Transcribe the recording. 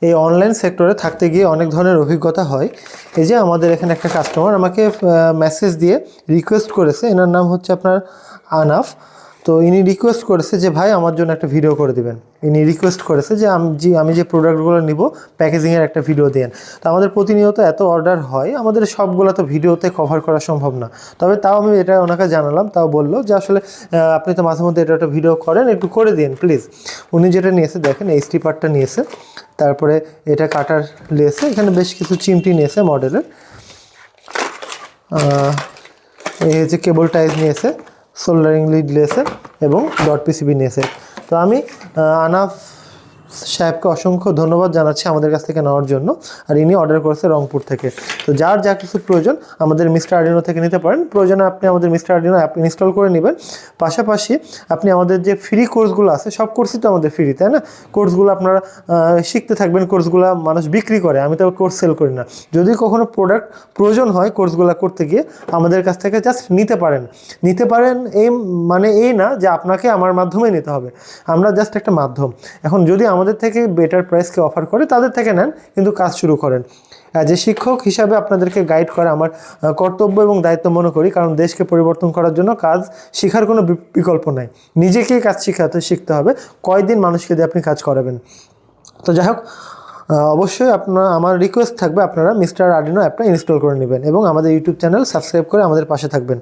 এই অনলাইন সেক্টরে থাকতে গিয়ে অনেক ধরনের অভিজ্ঞতা হয়। এই যে আমাদের এখানে একটা কাস্টমার আমাকে মেসেজ দিয়ে রিকোয়েস্ট করেছে, এনার নাম হচ্ছে আপনার আনাফ। তো ইনি রিকোয়েস্ট করেছে যে ভাই আমার জন্য একটা ভিডিও করে দিবেন। ইনি রিকোয়েস্ট করেছে যে আমি যে প্রোডাক্টগুলো নিব প্যাকেজিংয়ের একটা ভিডিও দেন। তো আমাদের প্রতিনিয়ত এত অর্ডার হয়, আমাদের সবগুলো তো ভিডিওতে কভার করা সম্ভব না। তবে তাও আমি এটা ওনাকে জানালাম, তাও বললো যে আসলে আপনি তো মাঝে মধ্যে এটা একটা ভিডিও করেন, একটু করে দিন প্লিজ। উনি যেটা নিয়েছে দেখেন, এই স্টিপারটা নিয়েছে, তারপরে এটা কাটার লেসে, এখানে বেশ কিছু চিমটি নিয়েছে মডেলের, এই হচ্ছে কেবল টাইজ নিয়েছে, সোল্ডারিং লিড নিয়েছে এবং ডট পিসিবি নিয়েছে। তো আমি আনাফ সাহেবকে অসংখ্য ধন্যবাদ জানাচ্ছি আমাদের কাছ থেকে নেওয়ার জন্য। আর ইনি অর্ডার করেছে রংপুর থেকে। তো যার যা কিছু প্রয়োজন আমাদের মিস্টার আর্ডিনো থেকে নিতে পারেন। প্রয়োজনে আপনি আমাদের মিস্টার আর্ডিনো অ্যাপ ইনস্টল করে নেবেন। পাশাপাশি আপনি আমাদের যে ফ্রি কোর্সগুলো আছে, সব কোর্সই তো আমাদের ফ্রি, তাই না? কোর্সগুলো আপনারা শিখতে থাকবেন। কোর্সগুলো মানুষ বিক্রি করে, আমি তো কোর্স সেল করি না। যদি কখনো প্রোডাক্ট প্রয়োজন হয় কোর্সগুলো করতে গিয়ে, আমাদের কাছ থেকে জাস্ট নিতে পারেন। এই মানে এই না যে আপনাকে আমার মাধ্যমে নিতে হবে, আমরা জাস্ট একটা মাধ্যম। এখন যদি আমাদের থেকে বেটার প্রাইসকে অফার করে তাদের থেকে নেন, কিন্তু কাজ শুরু করেন। অ্যাজ এ শিক্ষক হিসাবে আপনাদেরকে গাইড করা আমার কর্তব্য এবং দায়িত্ব মনে করি, কারণ দেশকে পরিবর্তন করার জন্য কাজ শেখার কোনো বিকল্প নাই। নিজেকেই কাজ শিখতে হবে। কয়দিন মানুষকে দিয়ে আপনি কাজ করাবেন? তো যাই হোক, অবশ্যই আমার রিকোয়েস্ট থাকবে আপনারা মিস্টার আর্ডিনো অ্যাপটা ইনস্টল করে নেবেন এবং আমাদের ইউটিউব চ্যানেল সাবস্ক্রাইব করে আমাদের পাশে থাকবেন।